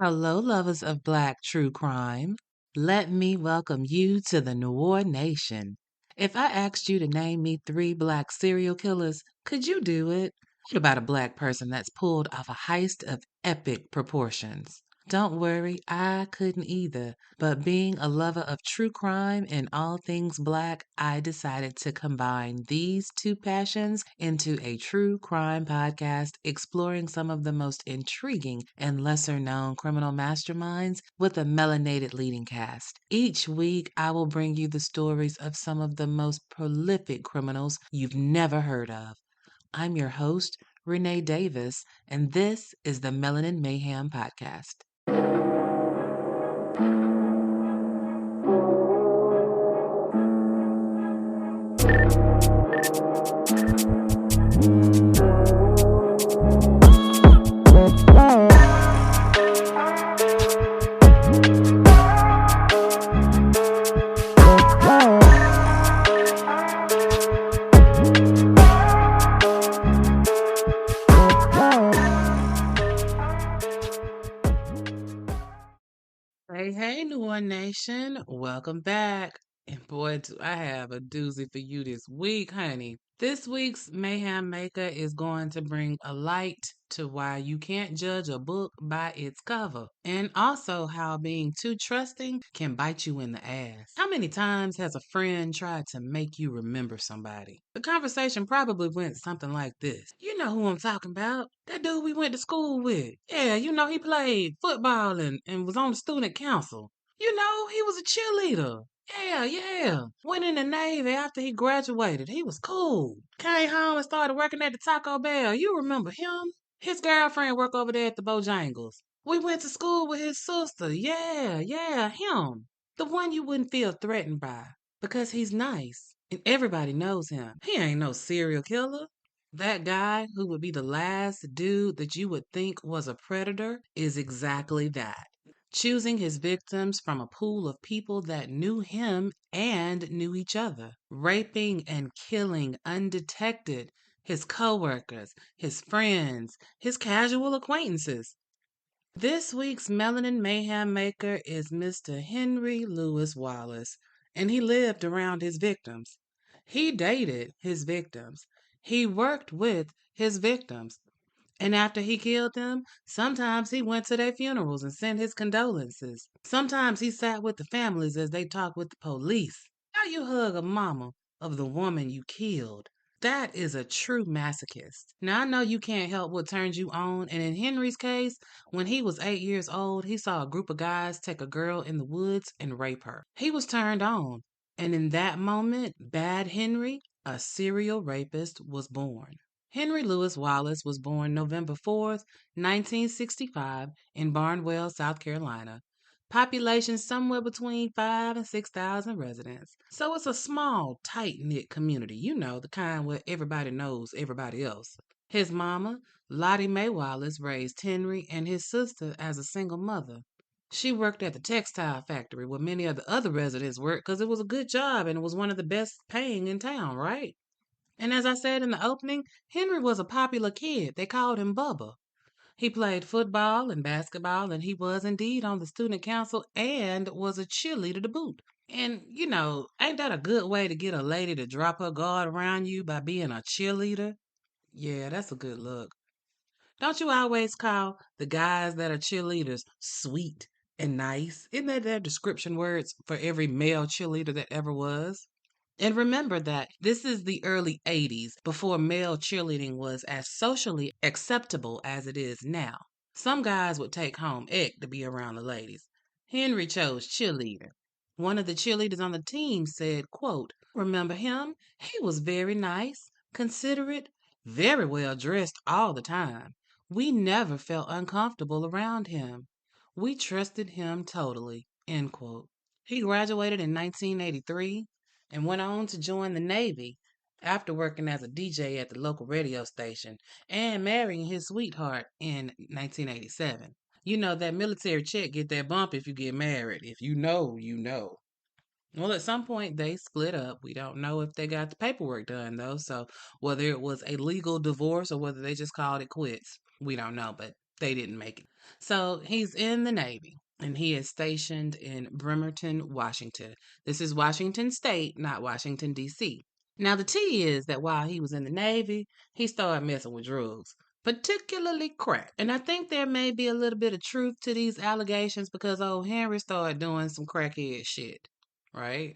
Hello, lovers of Black true crime. Let me welcome you to the Noir Nation. If I asked you to name me three Black serial killers, could you do it? What about a Black person that's pulled off a heist of epic proportions? Don't worry, I couldn't either. But being a lover of true crime and all things Black, I decided to combine these two passions into a true crime podcast exploring some of the most intriguing and lesser known criminal masterminds with a melanated leading cast. Each week, I will bring you the stories of some of the most prolific criminals you've never heard of. I'm your host, Renee Davis, and this is the Melanin Mayhem Podcast. Hey, New One Nation. Welcome back. And boy, do I have a doozy for you this week, honey. This week's Mayhem Maker is going to bring a light to why you can't judge a book by its cover, and also how being too trusting can bite you in the ass. How many times has a friend tried to make you remember somebody? The conversation probably went something like this. You know who I'm talking about? That dude we went to school with. Yeah, he played football and was on the student council. He was a cheerleader. Yeah, yeah. Went in the Navy after he graduated. He was cool. Came home and started working at the Taco Bell. You remember him? His girlfriend worked over there at the Bojangles. We went to school with his sister. Yeah, yeah, him. The one you wouldn't feel threatened by because he's nice and everybody knows him. He ain't no serial killer. That guy who would be the last dude that you would think was a predator is exactly that, choosing his victims from a pool of people that knew him and knew each other, raping and killing undetected his coworkers, his friends, his casual acquaintances. This week's Melanin Mayhem Maker is Mr. Henry Louis Wallace, and he lived around his victims. He dated his victims. He worked with his victims. And after he killed them, sometimes he went to their funerals and sent his condolences. Sometimes he sat with the families as they talked with the police. How you hug a mama of the woman you killed? That is a true masochist. Now, I know you can't help what turns you on, and in Henry's case, when he was 8 years old, he saw a group of guys take a girl in the woods and rape her. He was turned on, and in that moment, Bad Henry, a serial rapist, was born. Henry Louis Wallace was born November 4th, 1965, in Barnwell, South Carolina. Population somewhere between 5 and 6,000 residents. So it's a small, tight knit community, the kind where everybody knows everybody else. His mama, Lottie Mae Wallace, raised Henry and his sister as a single mother. She worked at the textile factory where many of the other residents worked because it was a good job and it was one of the best paying in town, right? And as I said in the opening, Henry was a popular kid. They called him Bubba. He played football and basketball, and he was indeed on the student council and was a cheerleader to boot. And, ain't that a good way to get a lady to drop her guard around you by being a cheerleader? Yeah, that's a good look. Don't you always call the guys that are cheerleaders sweet and nice? Isn't that their description words for every male cheerleader that ever was? And remember that this is the early 80s, before male cheerleading was as socially acceptable as it is now. Some guys would take home egg to be around the ladies. Henry chose cheerleader. One of the cheerleaders on the team said, quote, "Remember him? He was very nice, considerate, very well dressed all the time. We never felt uncomfortable around him. We trusted him totally." End quote. He graduated in 1983 and went on to join the Navy after working as a DJ at the local radio station and marrying his sweetheart in 1987. You know that military check get that bump if you get married. If you know, you know. Well, at some point they split up. We don't know if they got the paperwork done though, so whether it was a legal divorce or whether they just called it quits, we don't know, but they didn't make it. So he's in the Navy and he is stationed in Bremerton, Washington. This is Washington State, not Washington, D.C. Now, the tea is that while he was in the Navy, he started messing with drugs, particularly crack. And I think there may be a little bit of truth to these allegations because old Henry started doing some crackhead shit, right?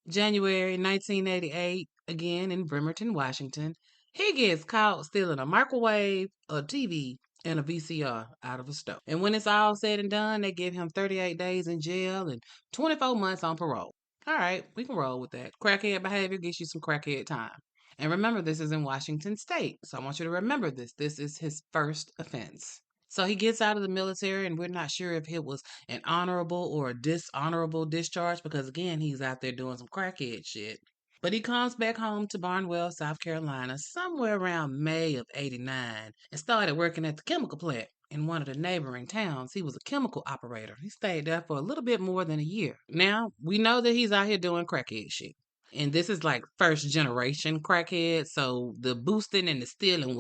January 1988, again in Bremerton, Washington, he gets caught stealing a microwave, a TV, and a VCR out of a store. And when it's all said and done, they give him 38 days in jail and 24 months on parole. All right, we can roll with that. Crackhead behavior gets you some crackhead time. And remember, this is in Washington State. So I want you to remember this. This is his first offense. So he gets out of the military, and we're not sure if it was an honorable or a dishonorable discharge because, again, he's out there doing some crackhead shit. But he comes back home to Barnwell, South Carolina, somewhere around May of '89 and started working at the chemical plant in one of the neighboring towns. He was a chemical operator. He stayed there for a little bit more than a year. Now, we know that he's out here doing crackhead shit. And this is like first generation crackhead, so the boosting and the stealing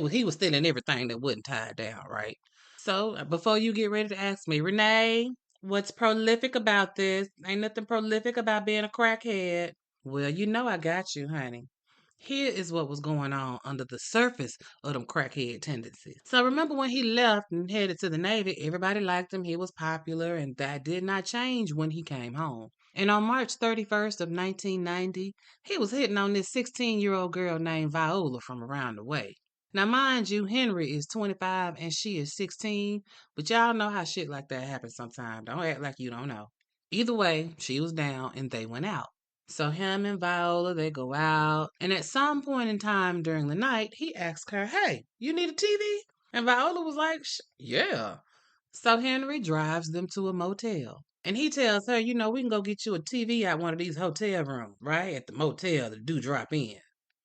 he was stealing everything that wasn't tied down, right? So before you get ready to ask me, Renee, what's prolific about this? Ain't nothing prolific about being a crackhead. Well, you know I got you, honey. Here is what was going on under the surface of them crackhead tendencies. So remember when he left and headed to the Navy, everybody liked him, he was popular, and that did not change when he came home. And on March 31st of 1990, he was hitting on this 16-year-old girl named Viola from around the way. Now, mind you, Henry is 25 and she is 16, but y'all know how shit like that happens sometimes. Don't act like you don't know. Either way, she was down and they went out. So him and Viola, they go out, and at some point in time during the night, he asks her, "Hey, you need a TV?" And Viola was like, "Yeah." So Henry drives them to a motel. And he tells her, we can go get you a TV at one of these hotel rooms, right? At the motel, the do drop in.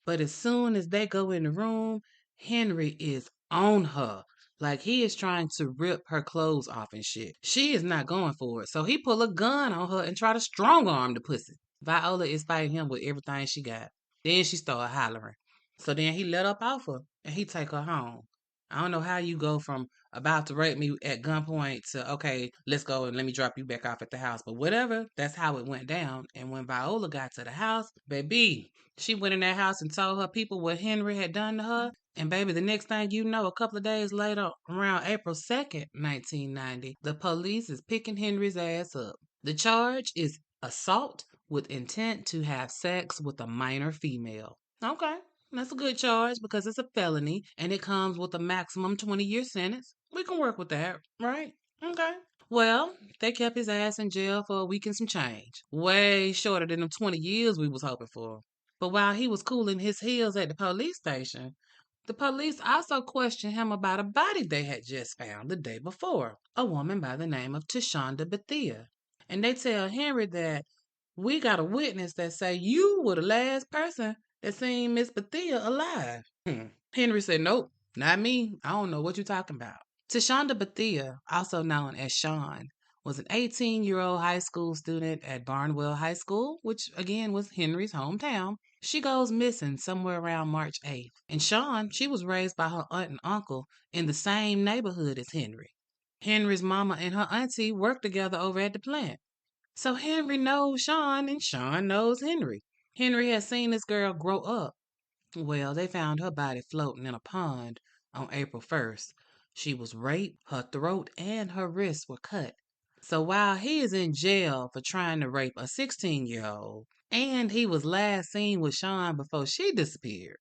But as soon as they go in the room, Henry is on her. Like he is trying to rip her clothes off and shit. She is not going for it. So he pull a gun on her and try to strong arm the pussy. Viola is fighting him with everything she got. Then she started hollering. So then he let up off her and he take her home. I don't know how you go from about to rape me at gunpoint to okay, let's go and let me drop you back off at the house. But whatever, that's how it went down. And when Viola got to the house, baby, she went in that house and told her people what Henry had done to her. And baby, the next thing you know, a couple of days later, around April 2nd, 1990, the police is picking Henry's ass up. The charge is assault with intent to have sex with a minor female. Okay. That's a good charge because it's a felony and it comes with a maximum 20-year sentence. We can work with that, right? Okay. Well, they kept his ass in jail for a week and some change. Way shorter than the 20 years we was hoping for. But while he was cooling his heels at the police station, the police also questioned him about a body they had just found the day before, a woman by the name of Tashonda Bethia. And they tell Henry that we got a witness that say you were the last person that seen Miss Bethia alive. Henry said, nope, not me. I don't know what you're talking about. Tashonda Bethia, also known as Sean, was an 18-year-old high school student at Barnwell High School, which again was Henry's hometown. She goes missing somewhere around March 8th. And Sean, she was raised by her aunt and uncle in the same neighborhood as Henry. Henry's mama and her auntie worked together over at the plant. So Henry knows Sean and Sean knows Henry. Henry has seen this girl grow up. Well, they found her body floating in a pond on April 1st. She was raped, her throat and her wrists were cut. So while he is in jail for trying to rape a 16-year-old, and he was last seen with Sean before she disappeared.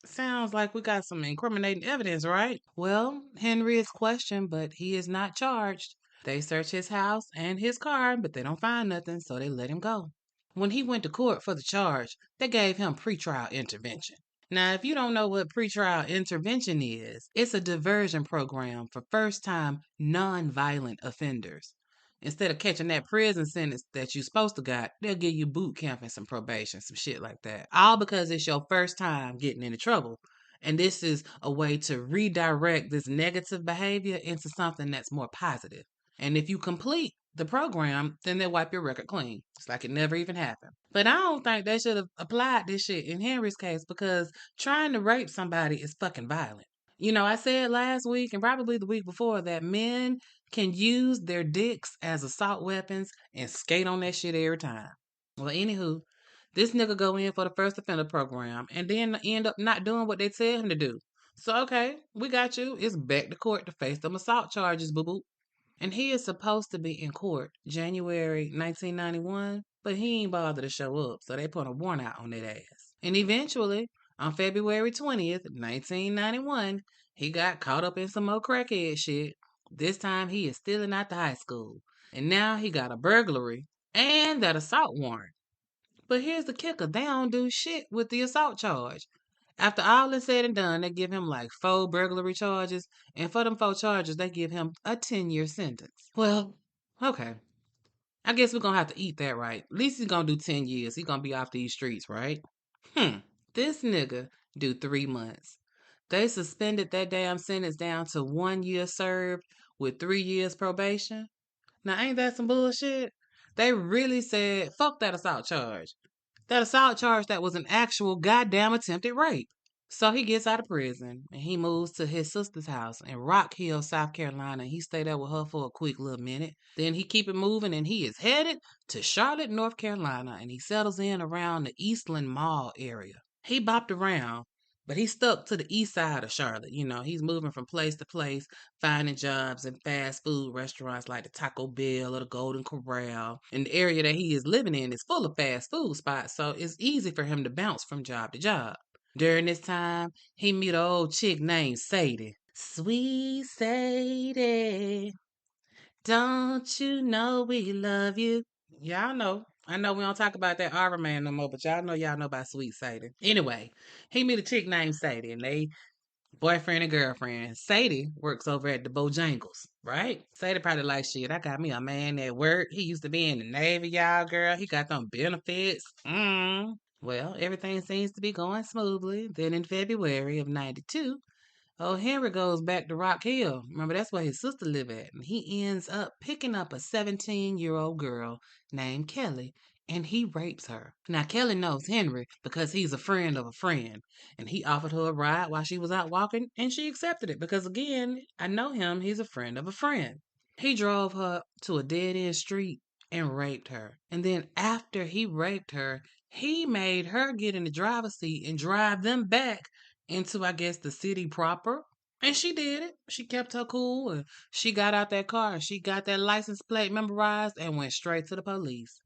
Sounds like we got some incriminating evidence, right? Well, Henry is questioned, but he is not charged. They search his house and his car, but they don't find nothing, so they let him go. When he went to court for the charge, they gave him pretrial intervention. Now, if you don't know what pretrial intervention is, it's a diversion program for first time non-violent offenders. Instead of catching that prison sentence that you supposed to got, they'll give you boot camp and some probation, some shit like that. All because it's your first time getting into trouble. And this is a way to redirect this negative behavior into something that's more positive. And if you complete the program, then they wipe your record clean. It's like it never even happened. But I don't think they should have applied this shit in Henry's case because trying to rape somebody is fucking violent. I said last week and probably the week before that men can use their dicks as assault weapons and skate on that shit every time. Well, anywho, this nigga go in for the first offender program and then end up not doing what they tell him to do. So, okay, we got you. It's back to court to face them assault charges, boo boo. And he is supposed to be in court January 1991, but he ain't bothered to show up, so they put a warrant out on that ass. And eventually, on February 20th, 1991, he got caught up in some more crackhead shit. This time he is stealing out the high school. And now he got a burglary and that assault warrant. But here's the kicker, they don't do shit with the assault charge. After all is said and done, they give him like 4 burglary charges, and for them 4 charges, they give him a 10-year sentence. Well, okay. I guess we're gonna have to eat that, right? At least he's gonna do 10 years. He's gonna be off these streets, right? This nigga do 3 months. They suspended that damn sentence down to 1 year served with 3 years probation. Now, ain't that some bullshit? They really said, fuck that assault charge. That assault charge that was an actual goddamn attempted rape. So he gets out of prison and he moves to his sister's house in Rock Hill, South Carolina. He stayed there with her for a quick little minute. Then he keep it moving and he is headed to Charlotte, North Carolina, and he settles in around the Eastland Mall area. He bopped around, but he stuck to the east side of Charlotte. He's moving from place to place, finding jobs in fast food restaurants like the Taco Bell or the Golden Corral. And the area that he is living in is full of fast food spots, so it's easy for him to bounce from job to job. During this time, he meet an old chick named Sadie. Sweet Sadie, don't you know we love you? Y'all know. I know we don't talk about that Arbor Man no more, but y'all know about Sweet Sadie. Anyway, he meet a chick named Sadie, and they boyfriend and girlfriend. Sadie works over at the Bojangles, right? Sadie probably like, shit, I got me a man at work. He used to be in the Navy, y'all, girl. He got them benefits. Well, everything seems to be going smoothly. Then in February of 92, oh, Henry goes back to Rock Hill. Remember, that's where his sister lived at. And he ends up picking up a 17-year-old girl named Kelly, and he rapes her. Now, Kelly knows Henry because he's a friend of a friend. And he offered her a ride while she was out walking, and she accepted it because, again, I know him. He's a friend of a friend. He drove her to a dead end street and raped her. And then after he raped her, he made her get in the driver's seat and drive them back into, I guess, the city proper. And she did it. She kept her cool and she got out that car and she got that license plate memorized and went straight to the police.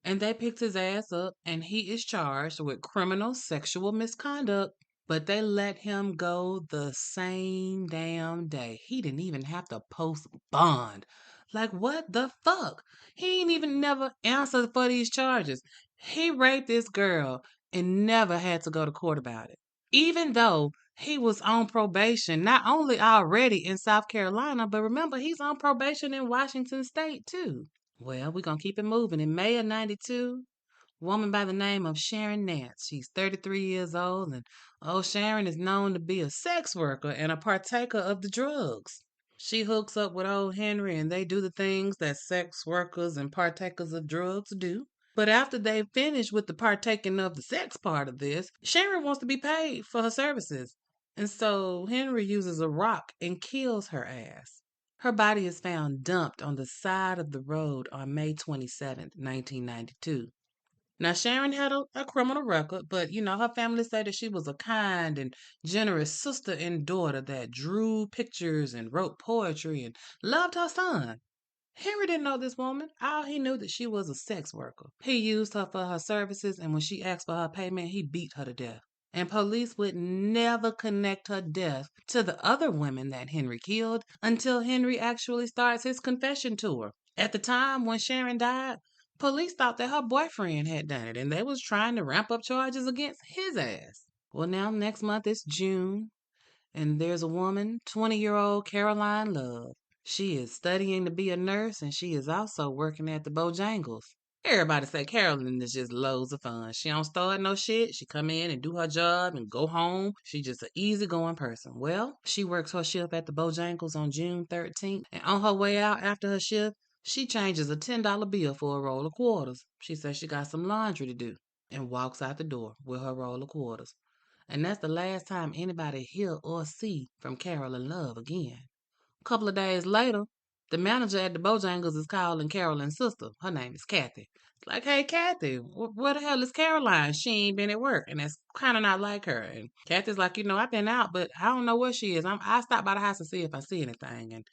And they picked his ass up and he is charged with criminal sexual misconduct. But they let him go the same damn day. He didn't even have to post bond. Like, what the fuck? He ain't even never answered for these charges. He raped this girl and never had to go to court about it. Even though he was on probation, not only already in South Carolina, but remember, he's on probation in Washington State, too. Well, we're going to keep it moving. In May of 92, woman by the name of Sharon Nance. She's 33 years old, and old Sharon is known to be a sex worker and a partaker of the drugs. She hooks up with old Henry, and they do the things that sex workers and partakers of drugs do. But after they finish with the partaking of the sex part of this, Sharon wants to be paid for her services. And so Henry uses a rock and kills her ass. Her body is found dumped on the side of the road on May 27th, 1992. Now, Sharon had a criminal record, but her family said that she was a kind and generous sister and daughter that drew pictures and wrote poetry and loved her son. Henry didn't know this woman. All he knew that she was a sex worker. He used her for her services, and when she asked for her payment, he beat her to death. And police would never connect her death to the other women that Henry killed until Henry actually starts his confession tour. At the time when Sharon died, police thought that her boyfriend had done it, and they was trying to ramp up charges against his ass. Well, now next month it's June, and there's a woman, 20-year-old Caroline Love. She is studying to be a nurse, and she is also working at the Bojangles. Everybody say Carolyn is just loads of fun. She don't start no shit. She come in and do her job and go home. She just an easygoing person. Well, she works her shift at the Bojangles on June 13th, and on her way out after her shift, she changes a $10 bill for a roll of quarters. She says she got some laundry to do and walks out the door with her roll of quarters. And that's the last time anybody hear or see from Carolyn Love again. A couple of days later, the manager at the Bojangles is calling Carolyn's sister. Her name is Kathy. It's like, hey, Kathy, where the hell is Caroline? She ain't been at work, and that's kind of not like her. And Kathy's like, I've been out, but I don't know where she is. I stop by the house and see if I see anything. And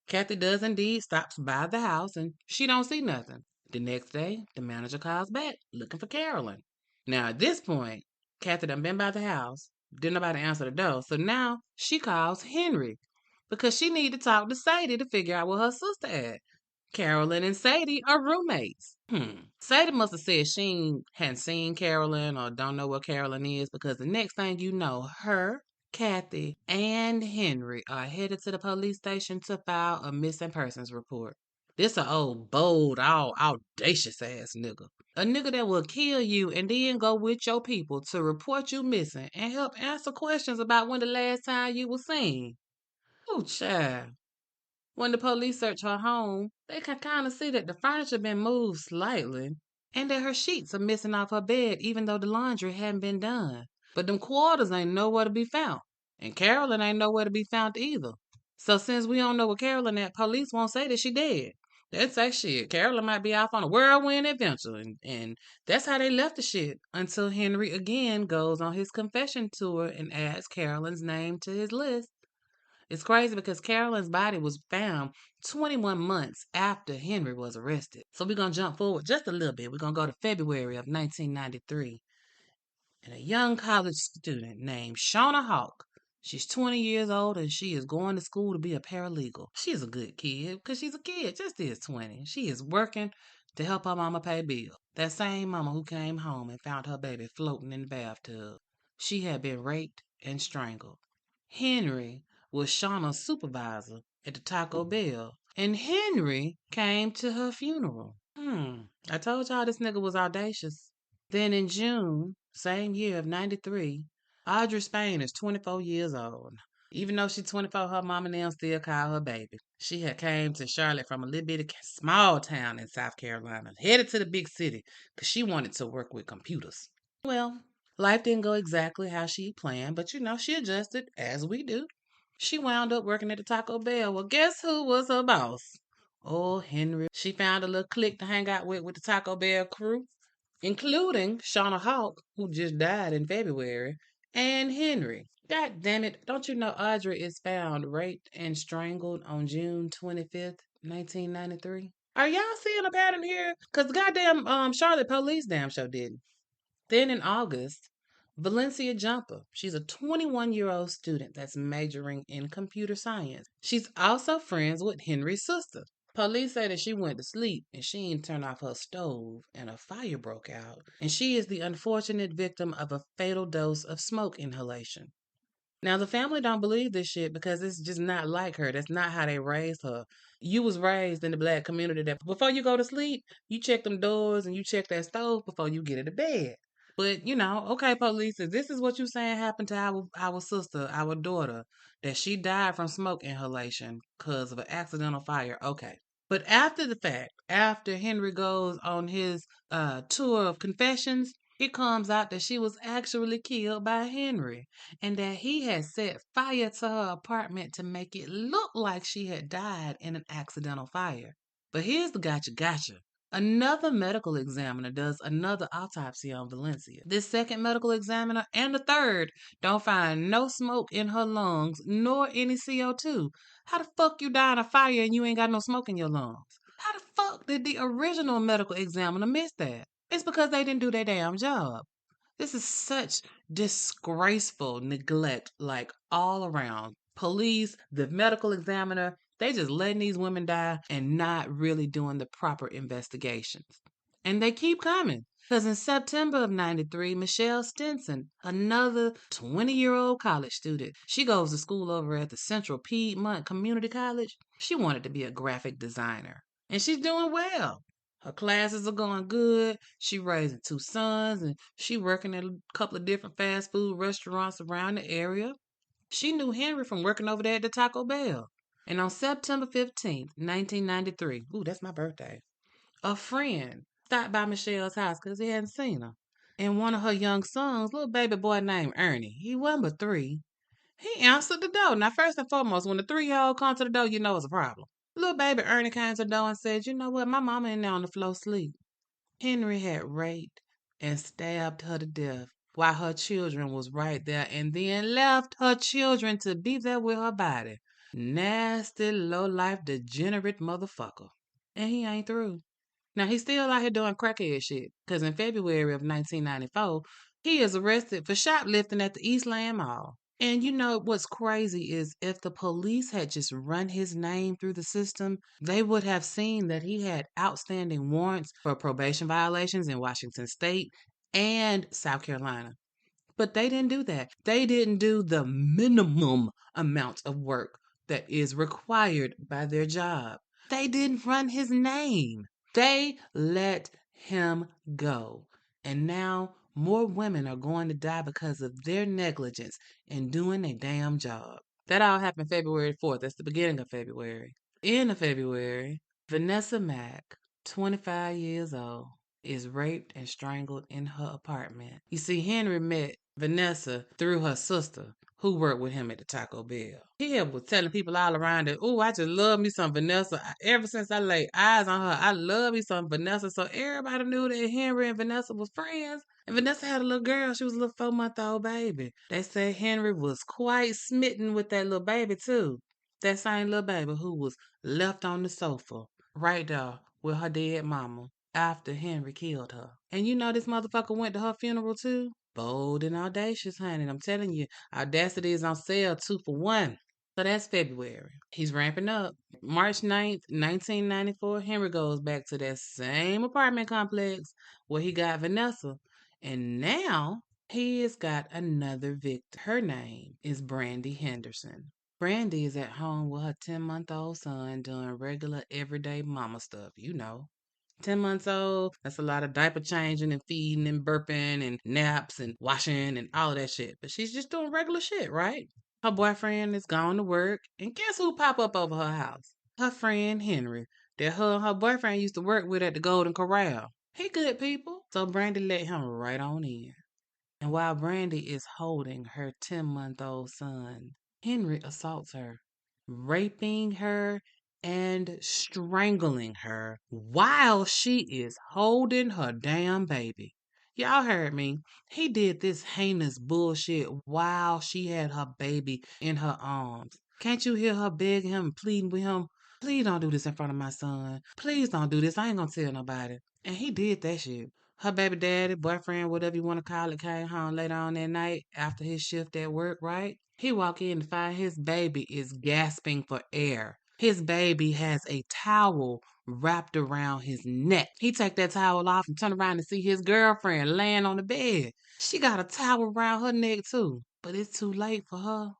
Kathy does indeed stops by the house, and she don't see nothing. The next day, the manager calls back looking for Carolyn. Now, at this point, Kathy done been by the house. Didn't nobody answer the door. So now she calls Henry because she need to talk to Sadie to figure out where her sister at. Carolyn and Sadie are roommates. Sadie must have said she hadn't seen Carolyn or don't know where Carolyn is because the next thing you know, her, Kathy, and Henry are headed to the police station to file a missing persons report. This a old, bold, all audacious ass nigga. A nigga that will kill you and then go with your people to report you missing and help answer questions about when the last time you was seen. Oh, child. When the police search her home, they can kind of see that the furniture been moved slightly and that her sheets are missing off her bed even though the laundry hadn't been done. But them quarters ain't nowhere to be found. And Carolyn ain't nowhere to be found either. So since we don't know where Carolyn at, police won't say that she dead. They'd say shit. Carolyn might be off on a whirlwind adventure. And that's how they left the shit until Henry again goes on his confession tour and adds Carolyn's name to his list. It's crazy because Carolyn's body was found 21 months after Henry was arrested. So we're going to jump forward just a little bit. We're going to go to February of 1993. And a young college student named Shauna Hawk. She's 20 years old and she is going to school to be a paralegal. She's a good kid because she's a kid, just is 20. She is working to help her mama pay bills. That same mama who came home and found her baby floating in the bathtub. She had been raped and strangled. Henry was Shauna's supervisor at the Taco Bell, and Henry came to her funeral. I told y'all this nigga was audacious. Then in June, same year of 93, Audrey Spain is 24 years old. Even though she's 24, her mom and them still call her baby. She had came to Charlotte from a little bitty small town in South Carolina, headed to the big city because she wanted to work with computers. Well, life didn't go exactly how she planned, but she adjusted as we do. She wound up working at the Taco Bell. Well, guess who was her boss? Oh, Henry. She found a little clique to hang out with the Taco Bell crew, including Shauna Hawk, who just died in February, and Henry. God damn it. Don't you know Audrey is found raped and strangled on June 25th, 1993? Are y'all seeing a pattern here? Because goddamn Charlotte police damn sure didn't. Then in August, Valencia Jumper. She's a 21-year-old student that's majoring in computer science. She's also friends with Henry's sister. Police say that she went to sleep and she didn't turn off her stove and a fire broke out. And she is the unfortunate victim of a fatal dose of smoke inhalation. Now the family don't believe this shit because it's just not like her. That's not how they raised her. You was raised in the black community that before you go to sleep, you check them doors and you check that stove before you get into bed. But okay, police, if this is what you saying happened to our sister, our daughter, that she died from smoke inhalation because of an accidental fire. Okay. But after the fact, after Henry goes on his tour of confessions, it comes out that she was actually killed by Henry and that he had set fire to her apartment to make it look like she had died in an accidental fire. But here's the gotcha. Another medical examiner does another autopsy on Valencia. This second medical examiner and the third don't find no smoke in her lungs nor any CO2. How the fuck you die in a fire and you ain't got no smoke in your lungs? How the fuck did the original medical examiner miss that? It's because they didn't do their damn job. This is such disgraceful neglect, like all around. Police, the medical examiner, they just letting these women die and not really doing the proper investigations. And they keep coming. Because in September of 93, Michelle Stinson, another 20-year-old college student, she goes to school over at the Central Piedmont Community College. She wanted to be a graphic designer. And she's doing well. Her classes are going good. She raising two sons and she working at a couple of different fast food restaurants around the area. She knew Henry from working over there at the Taco Bell. And on September 15th, 1993, ooh, that's my birthday, a friend stopped by Michelle's house because he hadn't seen her. And one of her young sons, little baby boy named Ernie, he wasn't but 3. He answered the door. Now, first and foremost, when the 3-year-old comes to the door, you know it's a problem. Little baby Ernie came to the door and said, "You know what? My mama in there on the floor asleep." Henry had raped and stabbed her to death while her children was right there and then left her children to be there with her body. Nasty, low-life, degenerate motherfucker. And he ain't through. Now, he's still out here doing crackhead shit, because in February of 1994, he is arrested for shoplifting at the Eastland Mall. And you know what's crazy is if the police had just run his name through the system, they would have seen that he had outstanding warrants for probation violations in Washington State and South Carolina. But they didn't do that. They didn't do the minimum amount of work that is required by their job. They didn't run his name. They let him go. And now more women are going to die because of their negligence in doing a damn job. That all happened February 4th. That's the beginning of February. End of February, Vanessa Mack, 25 years old, is raped and strangled in her apartment. You see, Henry met Vanessa through her sister, who worked with him at the Taco Bell. He was telling people all around that, "Oh, I just love me some Vanessa. Ever since I laid eyes on her, I love me some Vanessa." So everybody knew that Henry and Vanessa was friends. And Vanessa had a little girl. She was a little 4-month-old baby. They said Henry was quite smitten with that little baby, too. That same little baby who was left on the sofa right there with her dead mama after Henry killed her. And you know this motherfucker went to her funeral too? Bold and audacious, honey. I'm telling you, audacity is on sale 2 for 1. So that's February. He's ramping up. March 9th, 1994, Henry goes back to that same apartment complex where he got Vanessa. And now he has got another victim. Her name is Brandy Henderson. Brandy is at home with her 10-month-old son doing regular everyday mama stuff, 10 months old, that's a lot of diaper changing and feeding and burping and naps and washing and all of that shit. But she's just doing regular shit, right? Her boyfriend is gone to work, and guess who pop up over her house? Her friend Henry, that her and her boyfriend used to work with at the Golden Corral. He good people. So Brandy let him right on in. And while Brandy is holding her 10-month-old son, Henry assaults her, raping her and strangling her while she is holding her damn baby. Y'all heard me. He did this heinous bullshit while she had her baby in her arms. Can't you hear her begging him and pleading with him? "Please don't do this in front of my son. Please don't do this. I ain't gonna tell nobody." And he did that shit. Her baby daddy, boyfriend, whatever you want to call it, came home later on that night after his shift at work, right? He walked in to find his baby is gasping for air. His baby has a towel wrapped around his neck. He take that towel off and turn around to see his girlfriend laying on the bed. She got a towel around her neck too, but it's too late for her.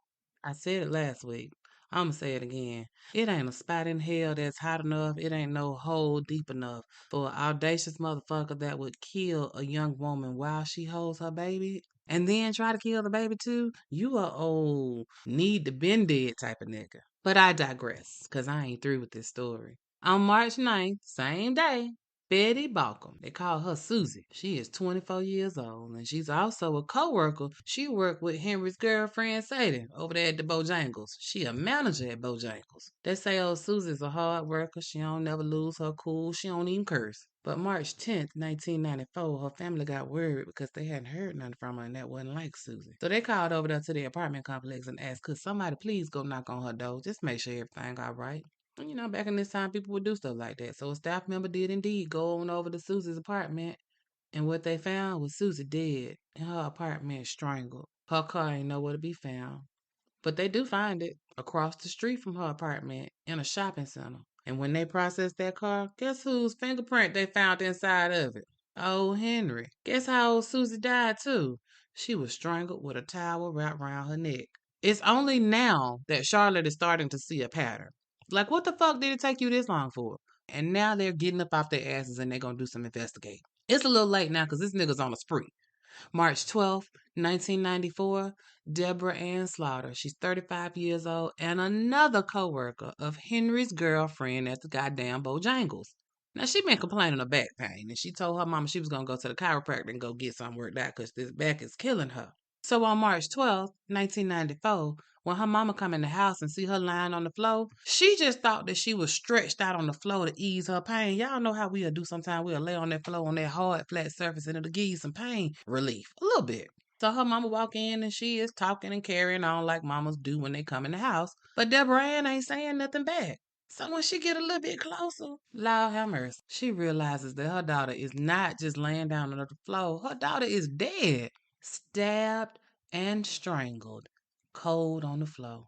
I said it last week. I'ma say it again. It ain't a spot in hell that's hot enough. It ain't no hole deep enough for an audacious motherfucker that would kill a young woman while she holds her baby and then try to kill the baby too. You a old need to been dead type of nigga. But I digress, because I ain't through with this story. On March 9th, same day, Betty Balcom, they call her Susie. She is 24 years old, and she's also a co-worker. She worked with Henry's girlfriend Sadie over there at the Bojangles. She a manager at Bojangles. They say old Susie's a hard worker. She don't never lose her cool. She don't even curse. But March 10th, 1994, her family got worried because they hadn't heard nothing from her, and that wasn't like Susie. So they called over there to the apartment complex and asked, could somebody please go knock on her door? Just make sure everything all right. And back in this time, people would do stuff like that. So a staff member did indeed go on over to Susie's apartment, and what they found was Susie dead in her apartment, strangled. Her car ain't nowhere to be found. But they do find it across the street from her apartment in a shopping center. And when they processed that car, guess whose fingerprint they found inside of it? Oh, Henry. Guess how old Susie died too? She was strangled with a towel wrapped around her neck. It's only now that Charlotte is starting to see a pattern. Like, what the fuck did it take you this long for? And now they're getting up off their asses and they're gonna do some investigating. It's a little late now because this nigga's on a spree. March 12th, 1994, Deborah Ann Slaughter. She's 35 years old and another co-worker of Henry's girlfriend at the goddamn Bojangles. Now, she been complaining of back pain, and she told her mama she was going to go to the chiropractor and go get some worked out because this back is killing her. So on March 12th, 1994, when her mama come in the house and see her lying on the floor, she just thought that she was stretched out on the floor to ease her pain. Y'all know how we'll do sometimes. We'll lay on that floor on that hard, flat surface and it'll give you some pain relief, a little bit. So her mama walk in and she is talking and carrying on like mamas do when they come in the house. But Deborah Ann ain't saying nothing back. So when she get a little bit closer, Lord have mercy, she realizes that her daughter is not just laying down on the floor. Her daughter is dead, stabbed and strangled, cold on the floor.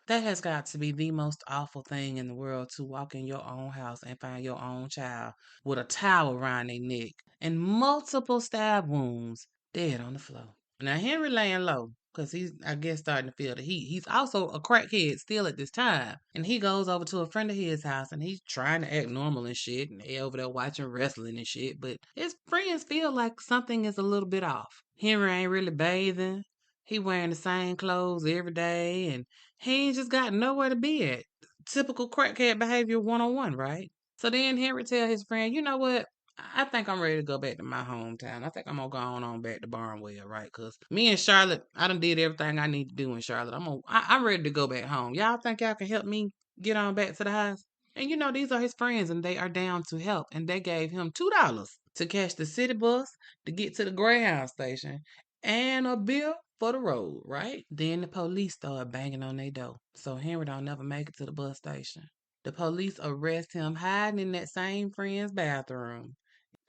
That has got to be the most awful thing in the world to walk in your own house and find your own child with a towel around their neck and multiple stab wounds dead on the floor. Now, Henry laying low because he's, I guess, starting to feel the heat. He's also a crackhead still at this time. And he goes over to a friend of his house and he's trying to act normal and shit. And they over there watching wrestling and shit. But his friends feel like something is a little bit off. Henry ain't really bathing. He wearing the same clothes every day and he ain't just got nowhere to be at. Typical crackhead behavior 101, right? So then Henry tell his friend, you know what? I think I'm ready to go back to my hometown. I think I'm gonna go on back to Barnwell, right? Cause me and Charlotte, I done did everything I need to do in Charlotte. I'm ready to go back home. Y'all think y'all can help me get on back to the house? And you know these are his friends, and they are down to help. And they gave him $2 to catch the city bus to get to the Greyhound station, and a bill for the road, right? Then the police start banging on their door. So Henry don't never make it to the bus station. The police arrest him hiding in that same friend's bathroom.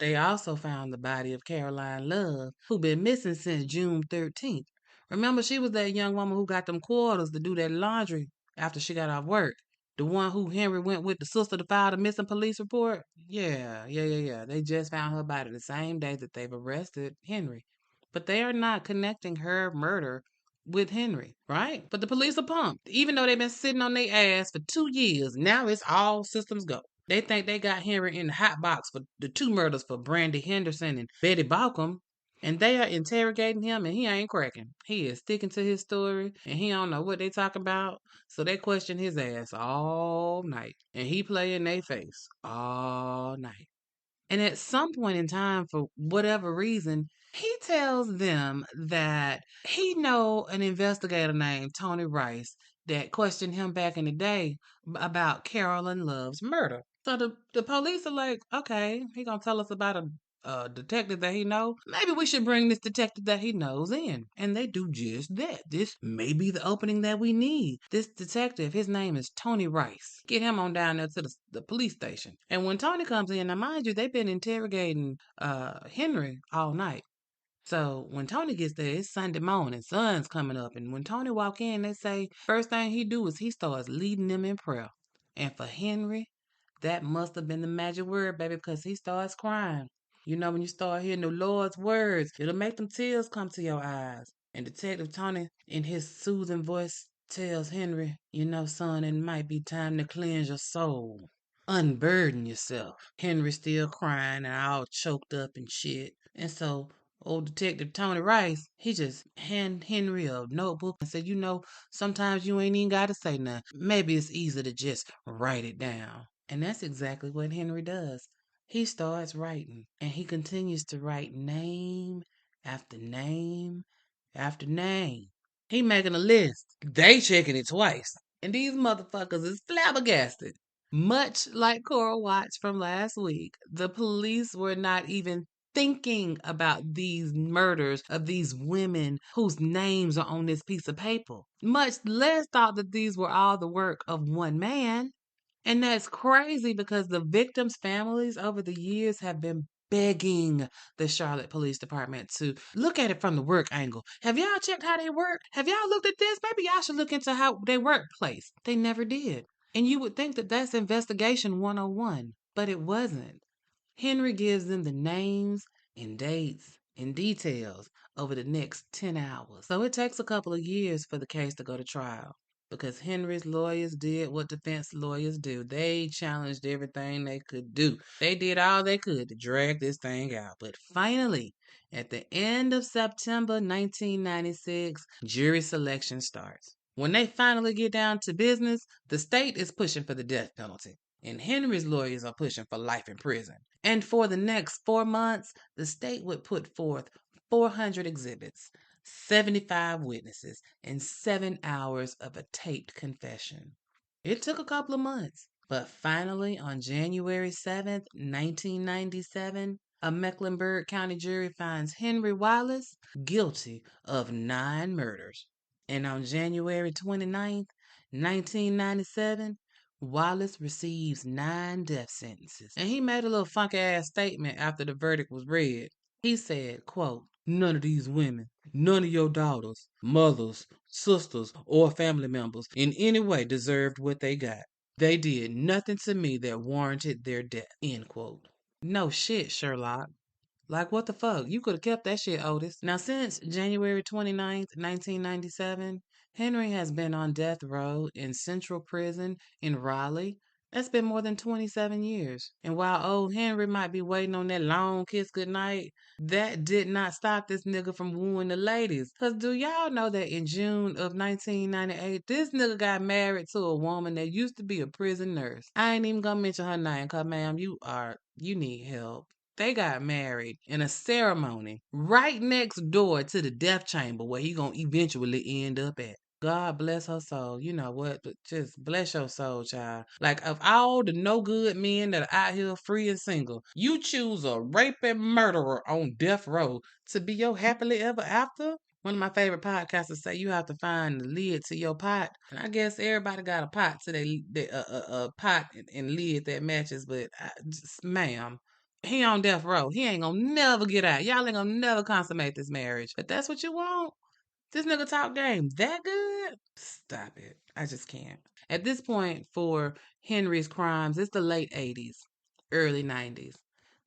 They also found the body of Caroline Love, who been missing since June 13th. Remember, she was that young woman who got them quarters to do that laundry after she got off work. The one who Henry went with the sister to file the missing police report? Yeah. They just found her body the same day that they've arrested Henry. But they are not connecting her murder with Henry, right? But the police are pumped. Even though they've been sitting on their ass for 2 years, now it's all systems go. They think they got Henry in the hot box for the two murders for Brandy Henderson and Betty Balcom. And they are interrogating him and he ain't cracking. He is sticking to his story and he don't know what they talking about. So they question his ass all night. And he play in their face all night. And at some point in time, for whatever reason, he tells them that he know an investigator named Tony Rice that questioned him back in the day about Carolyn Love's murder. So the police are like, okay, he gonna tell us about a detective that he know. Maybe we should bring this detective that he knows in. And they do just that. This may be the opening that we need. This detective, his name is Tony Rice. Get him on down there to the police station. And when Tony comes in, now mind you, they've been interrogating Henry all night. So when Tony gets there, it's Sunday morning, sun's coming up, and when Tony walk in, they say first thing he do is he starts leading them in prayer. And for Henry, that must have been the magic word, baby, because he starts crying. You know, when you start hearing the Lord's words, it'll make them tears come to your eyes. And Detective Tony, in his soothing voice, tells Henry, you know, son, it might be time to cleanse your soul. Unburden yourself. Henry's still crying and all choked up and shit. And so old Detective Tony Rice, he just hand Henry a notebook and said, you know, sometimes you ain't even got to say nothing. Maybe it's easier to just write it down. And that's exactly what Henry does. He starts writing and he continues to write name after name after name. He making a list. They checking it twice. And these motherfuckers is flabbergasted. Much like Cora Watts from last week, the police were not even thinking about these murders of these women whose names are on this piece of paper, much less thought that these were all the work of one man. And that's crazy because the victims' families over the years have been begging the Charlotte Police Department to look at it from the work angle. Have y'all checked how they work? Have y'all looked at this? Maybe y'all should look into how they workplace. They never did. And you would think that that's investigation 101, but it wasn't. Henry gives them the names and dates and details over the next 10 hours. So it takes a couple of years for the case to go to trial because Henry's lawyers did what defense lawyers do. They challenged everything they could do. They did all they could to drag this thing out. But finally, at the end of September 1996, jury selection starts. When they finally get down to business, the state is pushing for the death penalty. and Henry's lawyers are pushing for life in prison. And for the next 4 months, the state would put forth 400 exhibits, 75 witnesses, and 7 hours of a taped confession. It took a couple of months, but finally, on January 7th, 1997, a Mecklenburg County jury finds Henry Wallace guilty of 9 murders. And on January 29th, 1997, Wallace receives 9 death sentences. And he made a little funky ass statement after the verdict was read. He said, quote, "None of these women, none of your daughters, mothers, sisters, or family members in any way deserved what they got. They did nothing to me that warranted their death." End quote. No shit, Sherlock. Like, what the fuck? You could have kept that shit, Otis. Now, since January 29th, 1997, Henry has been on death row in Central Prison in Raleigh. That's been more than 27 years. And while old Henry might be waiting on that long kiss goodnight, that did not stop this nigga from wooing the ladies. Because do y'all know that in June of 1998, this nigga got married to a woman that used to be a prison nurse? I ain't even gonna mention her name, because, ma'am, you need help. They got married in a ceremony right next door to the death chamber where he gonna eventually end up at. God bless her soul. You know what? But just bless your soul, child. Like, of all the no good men that are out here free and single, you choose a raping murderer on death row to be your happily ever after? One of my favorite podcasters say you have to find the lid to your pot, and I guess everybody got a pot to their pot and lid that matches. But ma'am, he on death row. He ain't gonna never get out. Y'all ain't gonna never consummate this marriage. But that's what you want? This nigga talk game that good? Stop it. I just can't. At this point, for Henry's crimes, it's the late 80s, early 90s.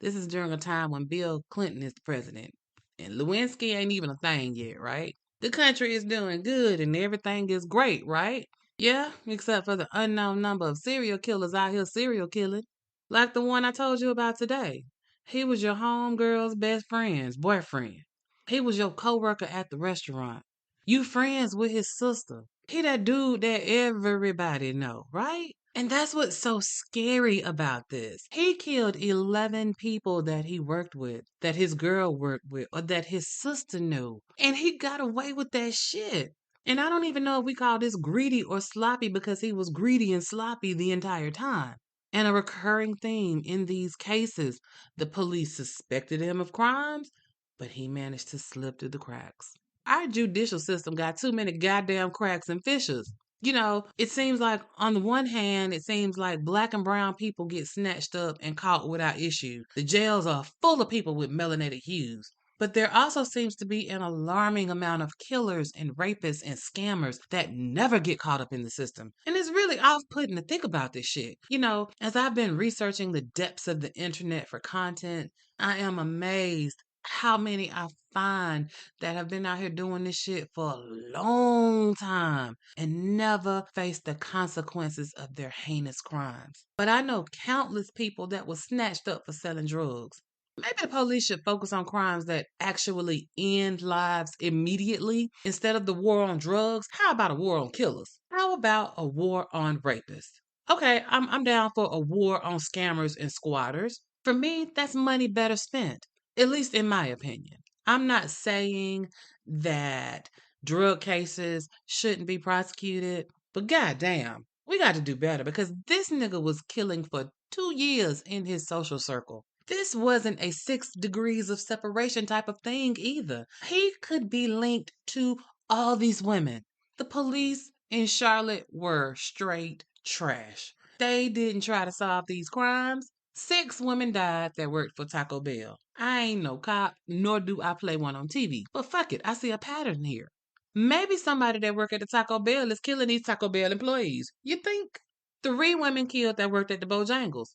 This is during a time when Bill Clinton is the president. And Lewinsky ain't even a thing yet, right? The country is doing good and everything is great, right? Yeah, except for the unknown number of serial killers out here serial killing. Like the one I told you about today. He was your homegirl's best friend's boyfriend. He was your coworker at the restaurant. You friends with his sister. He that dude that everybody know, right? And that's what's so scary about this. He killed 11 people that he worked with, that his girl worked with, or that his sister knew. And he got away with that shit. And I don't even know if we call this greedy or sloppy because he was greedy and sloppy the entire time. And a recurring theme in these cases, the police suspected him of crimes, but he managed to slip through the cracks. Our judicial system got too many goddamn cracks and fissures. You know, it seems like on the one hand, it seems like black and brown people get snatched up and caught without issue. The jails are full of people with melanated hues. But there also seems to be an alarming amount of killers and rapists and scammers that never get caught up in the system. And it's really off putting to think about this shit. You know, as I've been researching the depths of the internet for content, I am amazed how many I find that have been out here doing this shit for a long time and never faced the consequences of their heinous crimes. But I know countless people that was snatched up for selling drugs. Maybe the police should focus on crimes that actually end lives immediately instead of the war on drugs. How about a war on killers? How about a war on rapists? Okay, I'm down for a war on scammers and squatters. For me, that's money better spent, at least in my opinion. I'm not saying that drug cases shouldn't be prosecuted, but goddamn, we got to do better because this nigga was killing for 2 years in his social circle. This wasn't a 6 degrees of separation type of thing either. He could be linked to all these women. The police in Charlotte were straight trash. They didn't try to solve these crimes. 6 women died that worked for Taco Bell. I ain't no cop, nor do I play one on TV. But fuck it, I see a pattern here. Maybe somebody that worked at the Taco Bell is killing these Taco Bell employees. You think? 3 women killed that worked at the Bojangles.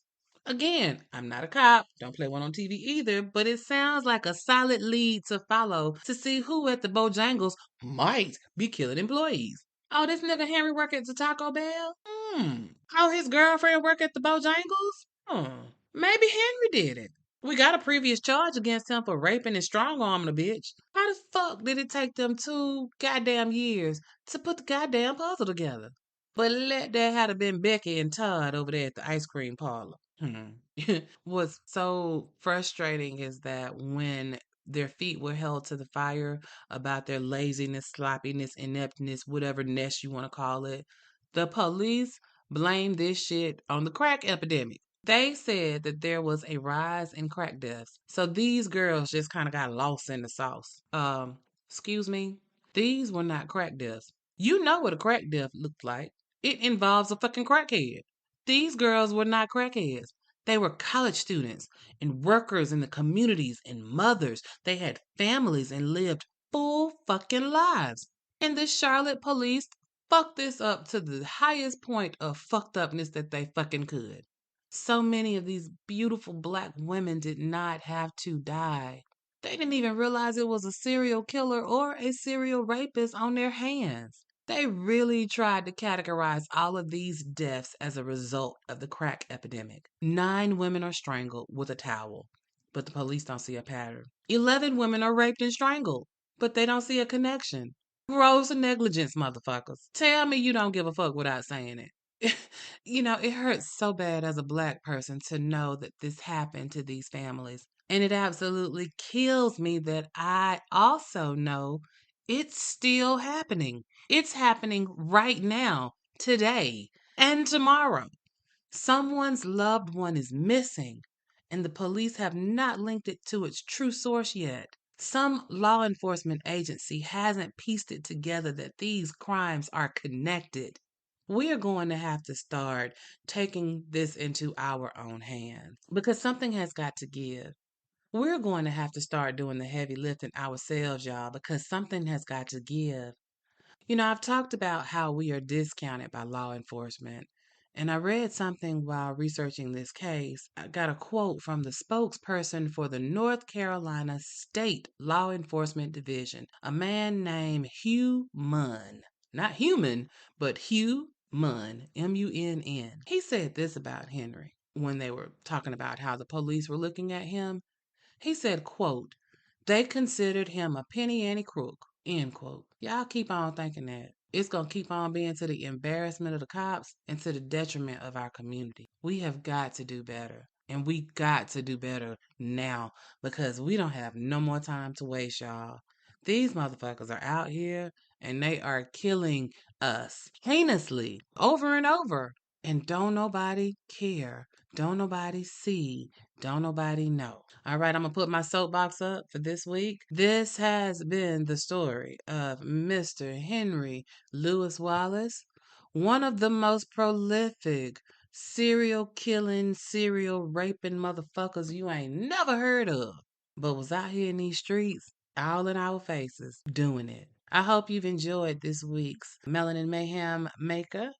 Again, I'm not a cop, don't play one on TV either, but it sounds like a solid lead to follow to see who at the Bojangles might be killing employees. Oh, this nigga Henry work at the Taco Bell? Oh, his girlfriend work at the Bojangles? Maybe Henry did it. We got a previous charge against him for raping and strong arming a bitch. How the fuck did it take them 2 goddamn years to put the goddamn puzzle together? But let that had been Becky and Todd over there at the ice cream parlor. What's so frustrating is that when their feet were held to the fire about their laziness, sloppiness, ineptness, whatever nest you want to call it, the police blamed this shit on the crack epidemic. They said that there was a rise in crack deaths. So these girls just kind of got lost in the sauce. Excuse me. These were not crack deaths. You know what a crack death looked like. It involves a fucking crackhead. These girls were not crackheads. They were college students and workers in the communities and mothers. They had families and lived full fucking lives. And the Charlotte police fucked this up to the highest point of fucked upness that they fucking could. So many of these beautiful black women did not have to die. They didn't even realize it was a serial killer or a serial rapist on their hands. They really tried to categorize all of these deaths as a result of the crack epidemic. 9 women are strangled with a towel, but the police don't see a pattern. 11 women are raped and strangled, but they don't see a connection. Gross negligence, motherfuckers. Tell me you don't give a fuck without saying it. It hurts so bad as a black person to know that this happened to these families. And it absolutely kills me that I also know it's still happening. It's happening right now, today, and tomorrow. Someone's loved one is missing, and the police have not linked it to its true source yet. Some law enforcement agency hasn't pieced it together that these crimes are connected. We are going to have to start taking this into our own hands because something has got to give. We're going to have to start doing the heavy lifting ourselves, y'all, because something has got to give. I've talked about how we are discounted by law enforcement. And I read something while researching this case. I got a quote from the spokesperson for the North Carolina State Law Enforcement Division, a man named Hugh Munn. Not human, but Hugh Munn, Munn. He said this about Henry when they were talking about how the police were looking at him. He said, quote, they considered him a penny ante crook, end quote. Y'all keep on thinking that. It's going to keep on being to the embarrassment of the cops and to the detriment of our community. We have got to do better. And we got to do better now because we don't have no more time to waste, y'all. These motherfuckers are out here and they are killing us heinously over and over. And don't nobody care. Don't nobody see. Don't nobody know. All right, I'm going to put my soapbox up for this week. This has been the story of Mr. Henry Louis Wallace, one of the most prolific serial killing, serial raping motherfuckers you ain't never heard of, but was out here in these streets, all in our faces, doing it. I hope you've enjoyed this week's Melanin Mayhem Maker.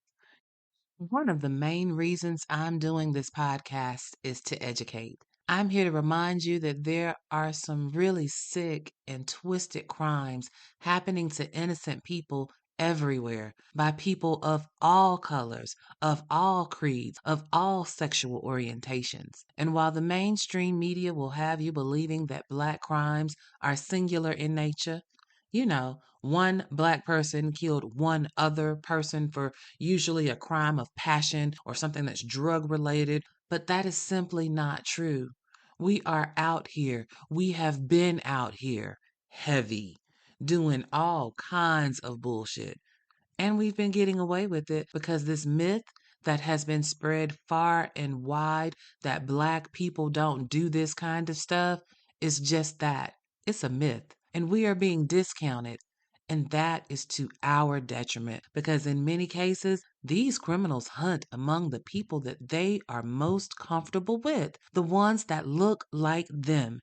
One of the main reasons I'm doing this podcast is to educate. I'm here to remind you that there are some really sick and twisted crimes happening to innocent people everywhere by people of all colors, of all creeds, of all sexual orientations. And while the mainstream media will have you believing that black crimes are singular in nature, one black person killed one other person for usually a crime of passion or something that's drug related, but that is simply not true. We are out here. We have been out here heavy, doing all kinds of bullshit. And we've been getting away with it because this myth that has been spread far and wide that black people don't do this kind of stuff is just that. It's a myth. And we are being discounted. And that is to our detriment because in many cases, these criminals hunt among the people that they are most comfortable with, the ones that look like them.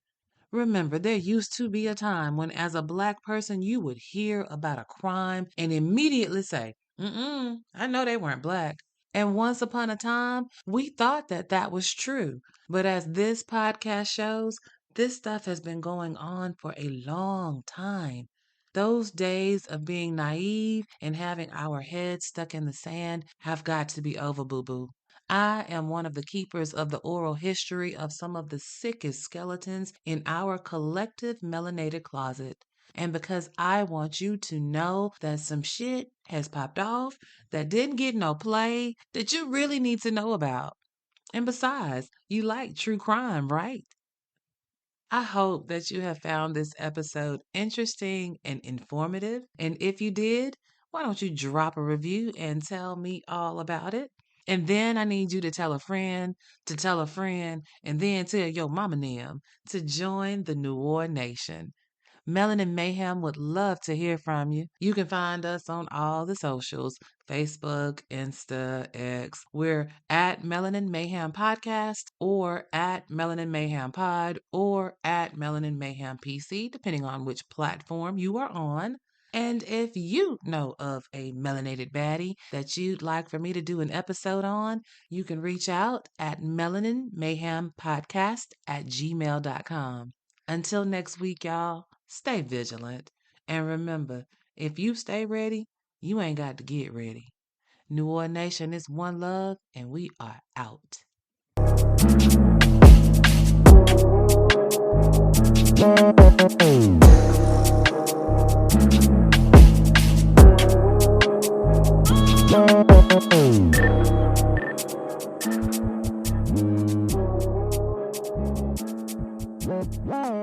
Remember, there used to be a time when, as a black person, you would hear about a crime and immediately say, I know they weren't black. And once upon a time, we thought that that was true. But as this podcast shows, this stuff has been going on for a long time. Those days of being naive and having our heads stuck in the sand have got to be over, boo boo. I am one of the keepers of the oral history of some of the sickest skeletons in our collective melanated closet. And because I want you to know that some shit has popped off that didn't get no play that you really need to know about. And besides, you like true crime, right? I hope that you have found this episode interesting and informative. And if you did, why don't you drop a review and tell me all about it? And then I need you to tell a friend, to tell a friend, and then tell your mama and them to join the New War Nation. Melanin Mayhem would love to hear from you. You can find us on all the socials: Facebook, Insta, X. We're at Melanin Mayhem Podcast or at Melanin Mayhem Pod or at Melanin Mayhem PC, depending on which platform you are on. And if you know of a melanated baddie that you'd like for me to do an episode on, you can reach out at melaninmayhempodcast@gmail.com. Until next week, y'all, stay vigilant. And remember, if you stay ready, you ain't got to get ready. New Orleans Nation is one love, and we are out. Wow.